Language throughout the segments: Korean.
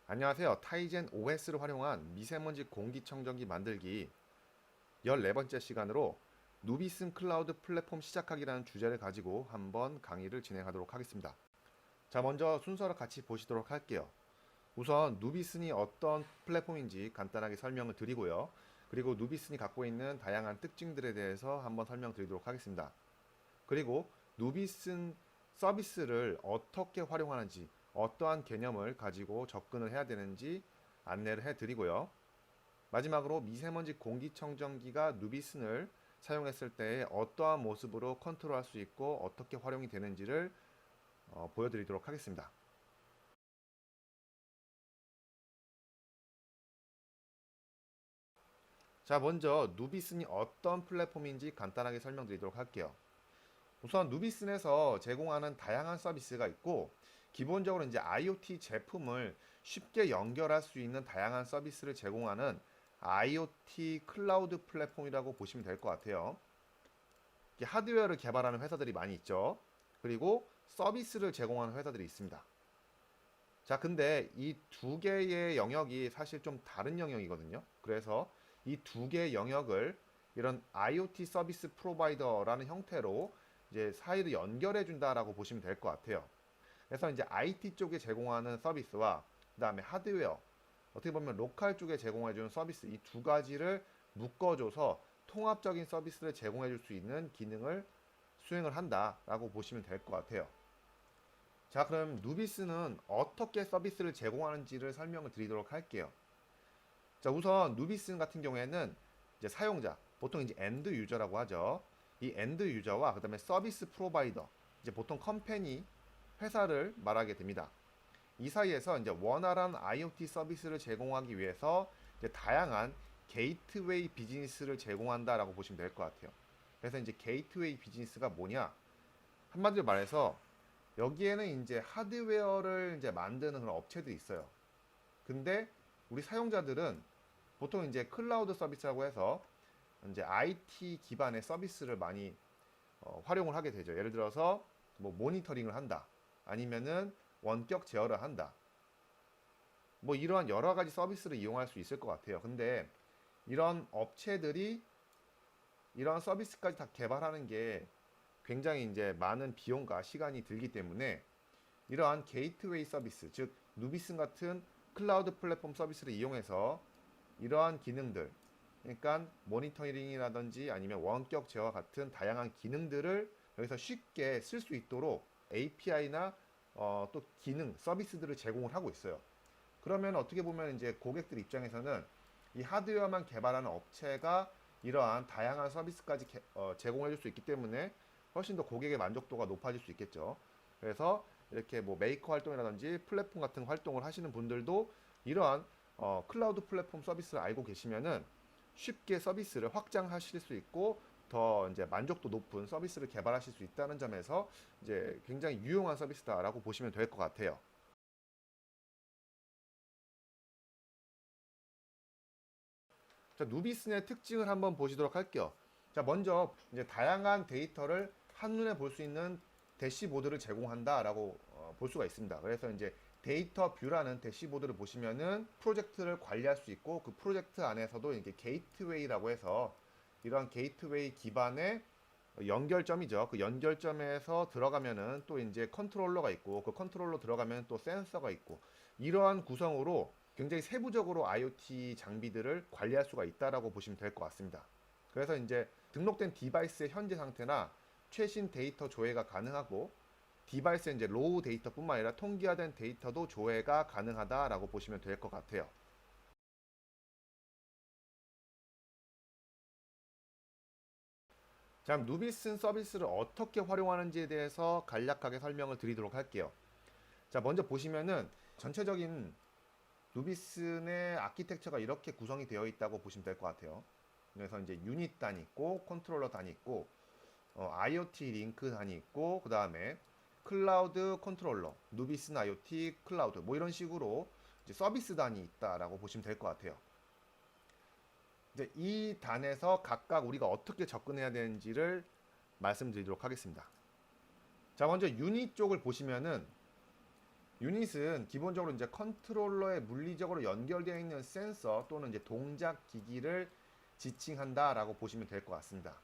안녕하세요. 타이젠 OS를 활용한 미세먼지 공기청정기 만들기 14번째 시간으로 누비슨 클라우드 플랫폼 시작하기라는 주제를 가지고 한번 강의를 진행하도록 하겠습니다. 자, 먼저 순서를 같이 보시도록 할게요. 우선 누비슨이 어떤 플랫폼인지 간단하게 설명을 드리고요. 그리고 누비슨이 갖고 있는 다양한 특징들에 대해서 한번 설명드리도록 하겠습니다. 그리고 누비슨 서비스를 어떻게 활용하는지, 어떠한 개념을 가지고 접근을 해야 되는지 안내를 해드리고요. 마지막으로 미세먼지 공기청정기가 누비슨을 사용했을 때 어떠한 모습으로 컨트롤할 수 있고 어떻게 활용이 되는지를 보여드리도록 하겠습니다. 자, 먼저 누비슨이 어떤 플랫폼인지 간단하게 설명드리도록 할게요. 우선 누비슨에서 제공하는 다양한 서비스가 있고, 기본적으로 이제 IoT 제품을 쉽게 연결할 수 있는 다양한 서비스를 제공하는 IoT 클라우드 플랫폼이라고 보시면 될 것 같아요. 하드웨어를 개발하는 회사들이 많이 있죠. 그리고 서비스를 제공하는 회사들이 있습니다. 자, 근데 이 두 개의 영역이 사실 좀 다른 영역이거든요. 그래서 이 두 개의 영역을 이런 IoT 서비스 프로바이더라는 형태로 이제 사이를 연결해 준다라고 보시면 될 것 같아요. 그래서 이제 IT 쪽에 제공하는 서비스와 그다음에 하드웨어, 어떻게 보면 로컬 쪽에 제공해 주는 서비스, 이 두 가지를 묶어줘서 통합적인 서비스를 제공해 줄 수 있는 기능을 수행을 한다라고 보시면 될 것 같아요. 자, 그럼 누비스는 어떻게 서비스를 제공하는지를 설명을 드리도록 할게요. 자, 우선 누비스 같은 경우에는 이제 사용자, 보통 이제 엔드 유저라고 하죠. 이 엔드 유저와 그다음에 서비스 프로바이더, 이제 보통 컴퍼니, 회사를 말하게 됩니다. 이 사이에서 이제 원활한 IoT 서비스를 제공하기 위해서 이제 다양한 게이트웨이 비즈니스를 제공한다라고 보시면 될 것 같아요. 그래서 이제 게이트웨이 비즈니스가 뭐냐? 한마디로 말해서 여기에는 이제 하드웨어를 이제 만드는 그런 업체들이 있어요. 근데 우리 사용자들은 보통 이제 클라우드 서비스라고 해서 이제 IT 기반의 서비스를 많이 활용을 하게 되죠. 예를 들어서 뭐 모니터링을 한다. 아니면은 원격 제어를 한다. 뭐 이러한 여러 가지 서비스를 이용할 수 있을 것 같아요. 근데 이런 업체들이 이런 서비스까지 다 개발하는 게 굉장히 이제 많은 비용과 시간이 들기 때문에 이러한 게이트웨이 서비스, 즉 누비슨 같은 클라우드 플랫폼 서비스를 이용해서 이러한 기능들, 그러니까 모니터링이라든지 아니면 원격 제어 같은 다양한 기능들을 여기서 쉽게 쓸 수 있도록 API나 또 기능, 서비스들을 제공을 하고 있어요. 그러면 어떻게 보면 이제 고객들 입장에서는 이 하드웨어만 개발하는 업체가 이러한 다양한 서비스까지 제공해 줄 수 있기 때문에 훨씬 더 고객의 만족도가 높아질 수 있겠죠. 그래서 이렇게 뭐 메이커 활동이라든지 플랫폼 같은 활동을 하시는 분들도 이러한 클라우드 플랫폼 서비스를 알고 계시면은 쉽게 서비스를 확장하실 수 있고 더 이제 만족도 높은 서비스를 개발하실 수 있다는 점에서 이제 굉장히 유용한 서비스다라고 보시면 될 것 같아요. 자, 누비슨의 특징을 한번 보시도록 할게요. 자, 먼저 이제 다양한 데이터를 한눈에 볼 수 있는 대시보드를 제공한다라고 볼 수가 있습니다. 그래서 이제 데이터 뷰라는 대시보드를 보시면은 프로젝트를 관리할 수 있고 그 프로젝트 안에서도 이게 게이트웨이라고 해서 이러한 게이트웨이 기반의 연결점이죠. 그 연결점에서 들어가면은 또 이제 컨트롤러가 있고 그 컨트롤러 들어가면 또 센서가 있고 이러한 구성으로 굉장히 세부적으로 IoT 장비들을 관리할 수가 있다라고 보시면 될 것 같습니다. 그래서 이제 등록된 디바이스의 현재 상태나 최신 데이터 조회가 가능하고 디바이스의 이제 로우 데이터뿐만 아니라 통기화된 데이터도 조회가 가능하다라고 보시면 될 것 같아요. 자, 그럼 누비슨 서비스를 어떻게 활용하는지에 대해서 간략하게 설명을 드리도록 할게요. 자, 먼저 보시면은 전체적인 누비슨의 아키텍처가 이렇게 구성이 되어 있다고 보시면 될 것 같아요. 그래서 이제 유닛 단위 있고 컨트롤러 단위 있고 IoT 링크 단위 있고 그 다음에 클라우드 컨트롤러, 누비슨 IoT 클라우드 뭐 이런 식으로 이제 서비스 단위 있다라고 보시면 될 것 같아요. 이제 이 단에서 각각 우리가 어떻게 접근해야 되는지를 말씀드리도록 하겠습니다. 자, 먼저 유닛 쪽을 보시면은 유닛은 기본적으로 이제 컨트롤러에 물리적으로 연결되어 있는 센서 또는 이제 동작 기기를 지칭한다라고 보시면 될 것 같습니다.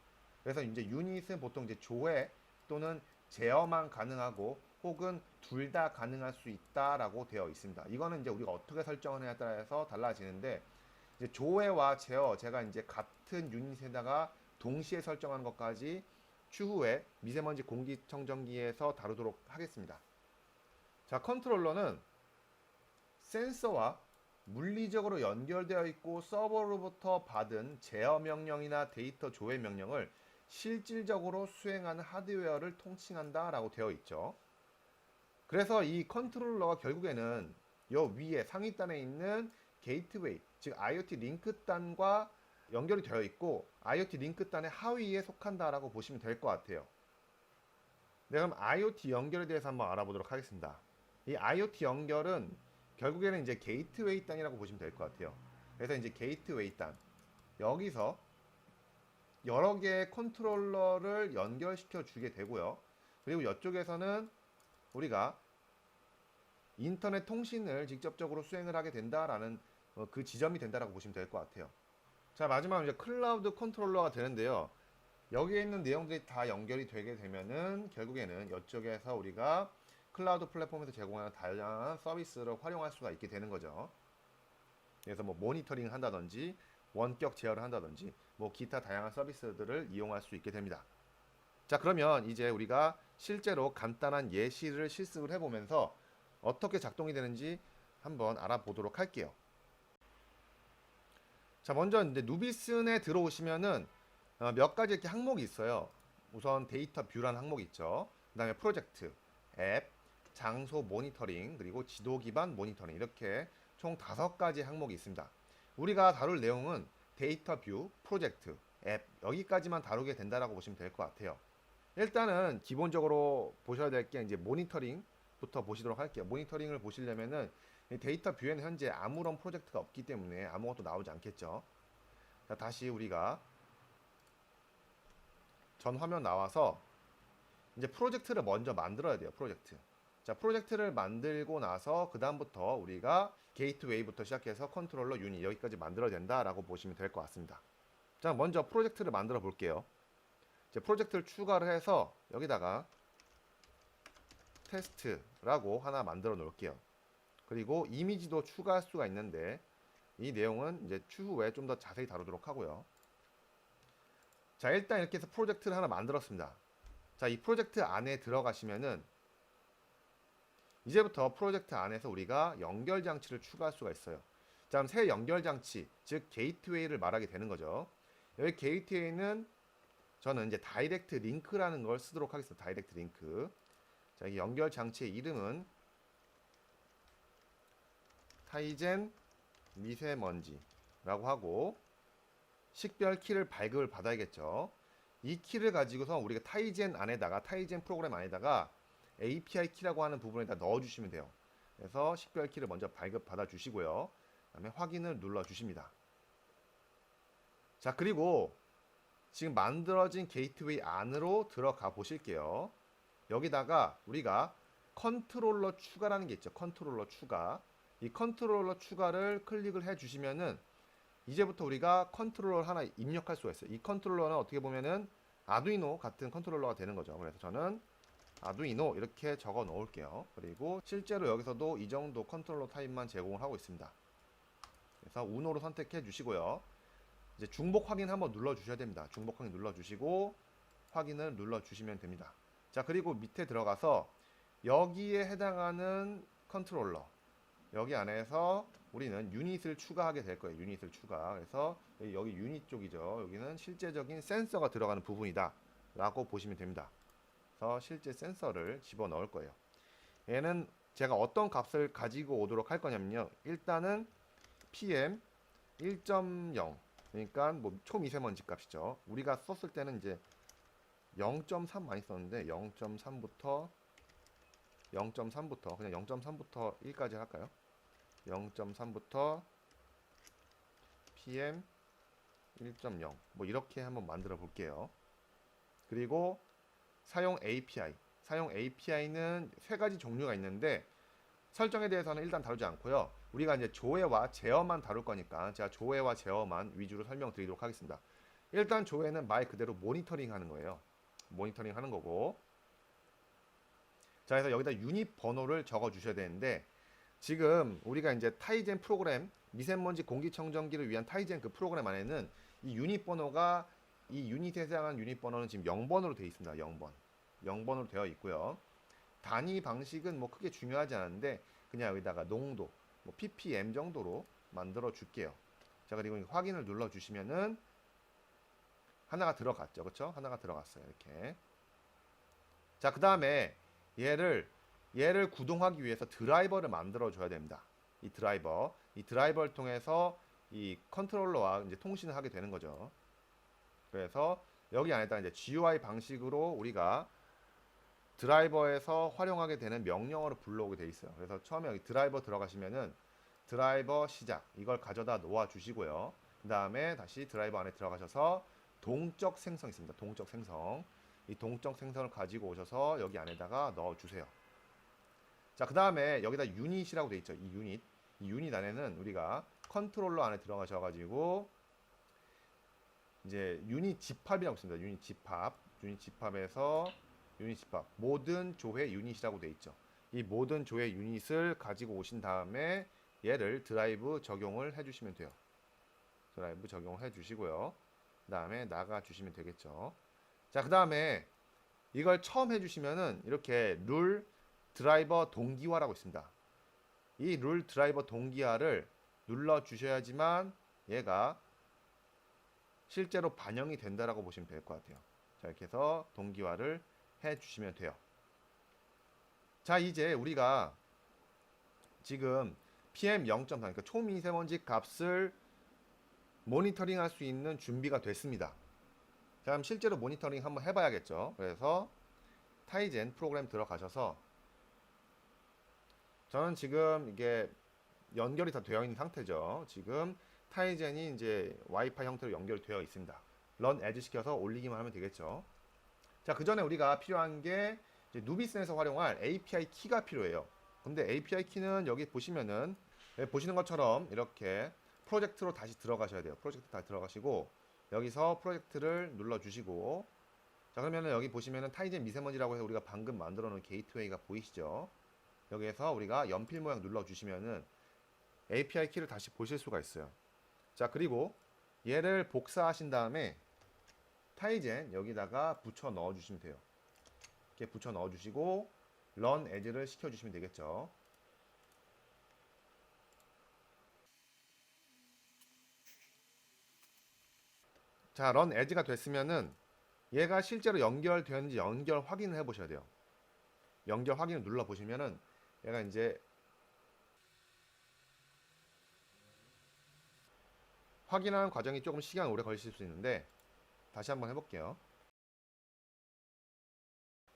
그래서 이제 유닛은 보통 이제 조회 또는 제어만 가능하고 혹은 둘 다 가능할 수 있다라고 되어 있습니다. 이거는 이제 우리가 어떻게 설정하느냐에 따라서 달라지는데 이제 조회와 제어 제가 이제 같은 유닛에다가 동시에 설정하는 것까지 추후에 미세먼지 공기청정기에서 다루도록 하겠습니다. 자, 컨트롤러는 센서와 물리적으로 연결되어 있고 서버로부터 받은 제어 명령이나 데이터 조회 명령을 실질적으로 수행하는 하드웨어를 통칭한다라고 되어 있죠. 그래서 이 컨트롤러가 결국에는 요 위에 상위단에 있는 게이트웨이, 즉 IoT 링크단과 연결이 되어 있고 IoT 링크단의 하위에 속한다라고 보시면 될 것 같아요. 네, 그럼 IoT 연결에 대해서 한번 알아보도록 하겠습니다. 이 IoT 연결은 결국에는 이제 게이트웨이 단이라고 보시면 될 것 같아요. 그래서 이제 게이트웨이 단 여기서 여러 개의 컨트롤러를 연결시켜 주게 되고요. 그리고 이쪽에서는 우리가 인터넷 통신을 직접적으로 수행을 하게 된다라는 그 지점이 된다라고 보시면 될 것 같아요. 자, 마지막으로 이제 클라우드 컨트롤러가 되는데요. 여기에 있는 내용들이 다 연결이 되게 되면은 결국에는 이쪽에서 우리가 클라우드 플랫폼에서 제공하는 다양한 서비스를 활용할 수가 있게 되는 거죠. 그래서 뭐 모니터링 한다든지 원격 제어를 한다든지 뭐 기타 다양한 서비스들을 이용할 수 있게 됩니다. 자, 그러면 이제 우리가 실제로 간단한 예시를 실습을 해보면서 어떻게 작동이 되는지 한번 알아보도록 할게요. 자, 먼저 이제 누비슨에 들어오시면은 몇 가지 이렇게 항목이 있어요. 우선 데이터 뷰라는 항목이 있죠. 그 다음에 프로젝트, 앱, 장소 모니터링, 그리고 지도 기반 모니터링 이렇게 총 5가지 항목이 있습니다. 우리가 다룰 내용은 데이터 뷰, 프로젝트, 앱 여기까지만 다루게 된다라고 보시면 될 것 같아요. 일단은 기본적으로 보셔야 될 게 이제 모니터링부터 보시도록 할게요. 모니터링을 보시려면은 데이터 뷰에는 현재 아무런 프로젝트가 없기 때문에 아무것도 나오지 않겠죠. 자, 다시 우리가 전 화면 나와서 이제 프로젝트를 먼저 만들어야 돼요. 프로젝트. 자, 프로젝트를 만들고 나서 그 다음부터 우리가 게이트웨이부터 시작해서 컨트롤러 유닛 여기까지 만들어야 된다라고 보시면 될 것 같습니다. 자, 먼저 프로젝트를 만들어 볼게요. 이제 프로젝트를 추가를 해서 여기다가 테스트라고 하나 만들어 놓을게요. 그리고 이미지도 추가할 수가 있는데 이 내용은 이제 추후에 좀 더 자세히 다루도록 하고요. 자, 일단 이렇게 해서 프로젝트를 하나 만들었습니다. 자, 이 프로젝트 안에 들어가시면은 이제부터 프로젝트 안에서 우리가 연결 장치를 추가할 수가 있어요. 자, 그럼 새 연결 장치, 즉 게이트웨이를 말하게 되는 거죠. 여기 게이트웨이는 저는 이제 다이렉트 링크라는 걸 쓰도록 하겠습니다. 다이렉트 링크. 자, 이 연결 장치의 이름은 타이젠 미세먼지라고 하고 식별 키를 발급을 받아야겠죠. 이 키를 가지고서 우리가 타이젠 안에다가 타이젠 프로그램 안에다가 API 키라고 하는 부분에다 넣어주시면 돼요. 그래서 식별 키를 먼저 발급 받아 주시고요. 그다음에 확인을 눌러 주십니다. 자, 그리고 지금 만들어진 게이트웨이 안으로 들어가 보실게요. 여기다가 우리가 컨트롤러 추가라는 게 있죠. 컨트롤러 추가. 이 컨트롤러 추가를 클릭을 해 주시면은 이제부터 우리가 컨트롤러 하나 입력할 수가 있어요. 이 컨트롤러는 어떻게 보면은 아두이노 같은 컨트롤러가 되는 거죠. 그래서 저는 아두이노 이렇게 적어 놓을게요. 그리고 실제로 여기서도 이 정도 컨트롤러 타입만 제공을 하고 있습니다. 그래서 우노로 선택해 주시고요. 이제 중복 확인 한번 눌러 주셔야 됩니다. 중복 확인 눌러 주시고 확인을 눌러 주시면 됩니다. 자, 그리고 밑에 들어가서 여기에 해당하는 컨트롤러 여기 안에서 우리는 유닛을 추가하게 될 거예요. 유닛을 추가. 그래서 여기 유닛 쪽이죠. 여기는 실제적인 센서가 들어가는 부분이다 라고 보시면 됩니다. 그래서 실제 센서를 집어 넣을 거예요. 얘는 제가 어떤 값을 가지고 오도록 할 거냐면요. 일단은 PM 1.0 그러니까 뭐 초미세먼지 값이죠. 우리가 썼을 때는 이제 0.3 많이 썼는데 0.3부터 그냥 0.3부터 1까지 할까요? 0.3부터 PM 1.0 뭐 이렇게 한번 만들어 볼게요. 그리고 사용 API는 세 가지 종류가 있는데 설정에 대해서는 일단 다루지 않고요. 우리가 이제 조회와 제어만 다룰 거니까 제가 조회와 제어만 위주로 설명드리도록 하겠습니다. 일단 조회는 말 그대로 모니터링 하는 거예요. 모니터링 하는 거고. 자, 그래서 여기다 유닛 번호를 적어 주셔야 되는데, 지금 우리가 이제 타이젠 프로그램, 미세먼지 공기청정기를 위한 타이젠 그 프로그램 안에는 이 유닛 번호가, 이 유닛에 해당하는 유닛 번호는 지금 0번으로 되어 있습니다. 0번. 0번으로 되어 있고요. 단위 방식은 뭐 크게 중요하지 않은데 그냥 여기다가 농도, 뭐 ppm 정도로 만들어 줄게요. 자, 그리고 확인을 눌러 주시면은 하나가 들어갔죠. 그렇죠? 하나가 들어갔어요. 이렇게. 자, 그다음에 얘를 구동하기 위해서 드라이버를 만들어 줘야 됩니다. 이 드라이버를 통해서 이 컨트롤러와 이제 통신을 하게 되는 거죠. 그래서 여기 안에다 이제 GUI 방식으로 우리가 드라이버에서 활용하게 되는 명령어를 불러오게 돼 있어요. 그래서 처음에 여기 드라이버 들어가시면은 드라이버 시작 이걸 가져다 놓아 주시고요. 그 다음에 다시 드라이버 안에 들어가셔서 동적 생성 있습니다. 동적 생성. 이 동적 생성을 가지고 오셔서 여기 안에다가 넣어 주세요. 자, 그 다음에 여기다 유닛이라고 돼 있죠. 이 유닛 안에는 우리가 컨트롤러 안에 들어가셔 가지고 이제 유닛 집합이라고 있습니다. 유닛 집합에서 유닛 집합 모든 조회 유닛이라고 돼 있죠. 이 모든 조회 유닛을 가지고 오신 다음에 얘를 드라이브 적용을 해주시면 돼요. 드라이브 적용을 해주시고요. 그 다음에 나가 주시면 되겠죠. 자, 그 다음에 이걸 처음 해주시면은 이렇게 룰 드라이버 동기화라고 있습니다. 이 룰 드라이버 동기화를 눌러 주셔야지만 얘가 실제로 반영이 된다라고 보시면 될 것 같아요. 자, 이렇게 해서 동기화를 해 주시면 돼요. 자, 이제 우리가 지금 PM 0.4, 그러니까 초미세먼지 값을 모니터링 할 수 있는 준비가 됐습니다. 자, 그럼 실제로 모니터링 한번 해봐야겠죠. 그래서 타이젠 프로그램 들어가셔서 저는 지금 이게 연결이 다 되어 있는 상태죠. 지금 타이젠이 이제 와이파이 형태로 연결되어 있습니다. 런 에즈 시켜서 올리기만 하면 되겠죠. 자, 그 전에 우리가 필요한 게 누비슨에서 활용할 API 키가 필요해요. 근데 API 키는 여기 보시면은 보시는 것처럼 이렇게 프로젝트로 다시 들어가셔야 돼요. 프로젝트 다시 들어가시고 여기서 프로젝트를 눌러 주시고, 자, 그러면은 여기 보시면은 타이젠 미세먼지라고 해서 우리가 방금 만들어 놓은 게이트웨이가 보이시죠? 여기에서 우리가 연필 모양 눌러 주시면은 API 키를 다시 보실 수가 있어요. 자, 그리고 얘를 복사하신 다음에 타이젠 여기다가 붙여 넣어 주시면 돼요. 이렇게 붙여 넣어 주시고 런 에즈를 시켜 주시면 되겠죠. 자, 런 에즈가 됐으면은 얘가 실제로 연결되었는지 연결 확인을 해 보셔야 돼요. 연결 확인을 눌러 보시면은 얘가 이제 확인하는 과정이 조금 시간 오래 걸리실 수 있는데 다시 한번 해볼게요.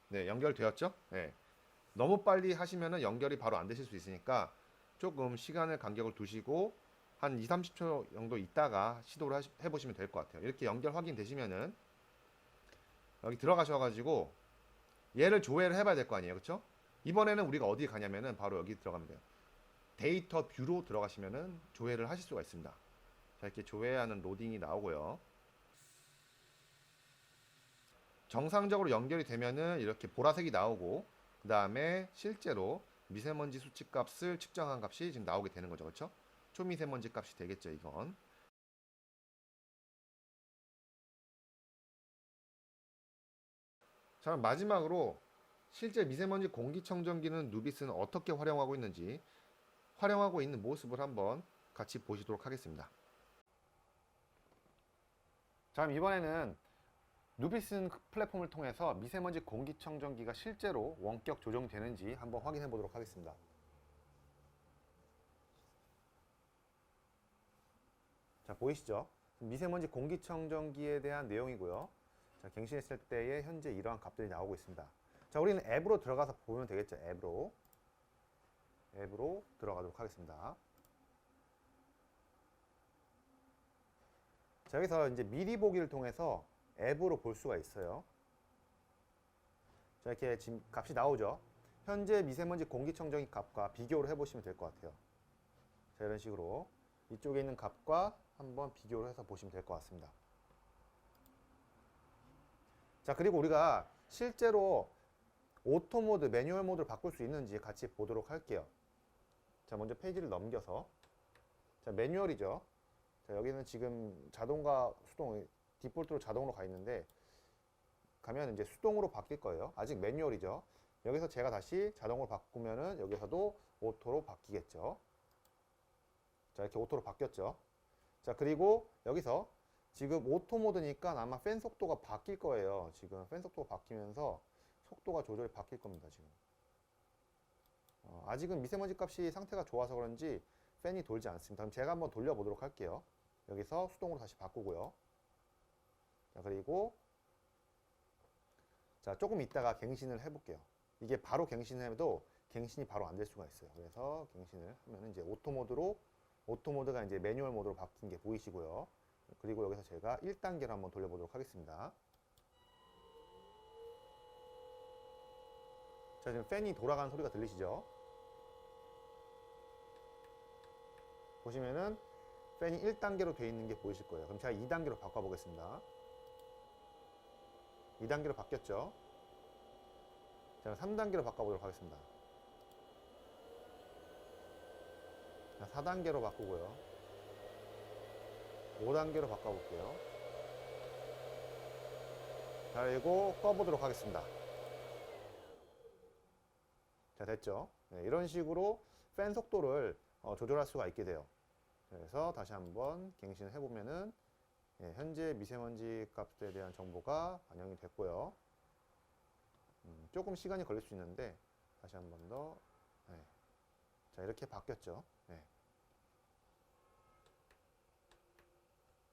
네, 연결되었죠? 네. 너무 빨리 하시면은 연결이 바로 안 되실 수 있으니까 조금 시간을 간격을 두시고 한 2, 30초 정도 있다가 시도를 해보시면 될 것 같아요. 이렇게 연결 확인되시면은 여기 들어가셔가지고 얘를 조회를 해봐야 될 거 아니에요. 그쵸? 이번에는 우리가 어디 가냐면은 바로 여기 들어가면 돼요. 데이터 뷰로 들어가시면은 조회를 하실 수가 있습니다. 자, 이렇게 조회하는 로딩이 나오고요. 정상적으로 연결이 되면은 이렇게 보라색이 나오고 그 다음에 실제로 미세먼지 수치 값을 측정한 값이 지금 나오게 되는 거죠. 그렇죠? 초미세먼지 값이 되겠죠, 이건. 자, 마지막으로 실제 미세먼지 공기청정기는 누비스는 어떻게 활용하고 있는지, 활용하고 있는 모습을 한번 같이 보시도록 하겠습니다. 자, 그럼 이번에는 누비슨 플랫폼을 통해서 미세먼지 공기청정기가 실제로 원격 조정되는지 한번 확인해 보도록 하겠습니다. 자, 보이시죠? 미세먼지 공기청정기에 대한 내용이고요. 자, 갱신했을 때의 현재 이러한 값들이 나오고 있습니다. 자, 우리는 앱으로 들어가서 보면 되겠죠. 앱으로 들어가도록 하겠습니다. 자, 여기서 이제 미리 보기를 통해서 앱으로 볼 수가 있어요. 자, 이렇게 지금 값이 나오죠. 현재 미세먼지 공기청정기 값과 비교를 해보시면 될 것 같아요. 자, 이런 식으로 이쪽에 있는 값과 한번 비교를 해서 보시면 될 것 같습니다. 자, 그리고 우리가 실제로 오토 모드, 매뉴얼 모드를 바꿀 수 있는지 같이 보도록 할게요. 자, 먼저 페이지를 넘겨서, 자, 매뉴얼이죠. 자, 여기는 지금 자동과 수동, 디폴트로 자동으로 가 있는데, 가면 이제 수동으로 바뀔 거예요. 아직 매뉴얼이죠. 여기서 제가 다시 자동으로 바꾸면은 여기서도 오토로 바뀌겠죠. 자, 이렇게 오토로 바뀌었죠. 자, 그리고 여기서 지금 오토 모드니까 아마 팬 속도가 바뀔 거예요. 지금 팬 속도가 바뀌면서 속도가 조절이 바뀔 겁니다, 지금. 아직은 미세먼지 값이 상태가 좋아서 그런지 팬이 돌지 않습니다. 그럼 제가 한번 돌려보도록 할게요. 여기서 수동으로 다시 바꾸고요. 자, 그리고 자, 조금 있다가 갱신을 해볼게요. 이게 바로 갱신해도 갱신이 바로 안 될 수가 있어요. 그래서 갱신을 하면 이제 오토 모드가 이제 매뉴얼 모드로 바뀐 게 보이시고요. 그리고 여기서 제가 1단계로 한번 돌려보도록 하겠습니다. 자, 지금 팬이 돌아가는 소리가 들리시죠? 보시면은 팬이 1단계로 되어 있는 게 보이실 거예요. 그럼 제가 2단계로 바꿔보겠습니다. 2단계로 바뀌었죠? 제가 3단계로 바꿔보도록 하겠습니다. 4단계로 바꾸고요. 5단계로 바꿔볼게요. 자, 그리고 꺼보도록 하겠습니다. 자, 됐죠? 네, 이런 식으로 팬 속도를 조절할 수가 있게 돼요. 그래서 다시 한번 갱신을 해보면은 현재 미세먼지 값에 대한 정보가 반영이 됐고요. 조금 시간이 걸릴 수 있는데 다시 한 번 더. 네. 자, 이렇게 바뀌었죠. 네.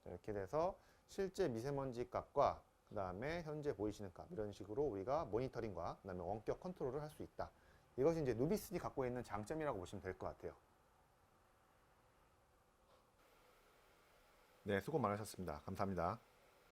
자, 이렇게 돼서 실제 미세먼지 값과 그 다음에 현재 보이시는 값, 이런 식으로 우리가 모니터링과 그 다음에 원격 컨트롤을 할 수 있다. 이것이 이제 누비슨이 갖고 있는 장점이라고 보시면 될 것 같아요. 네, 수고 많으셨습니다. 감사합니다.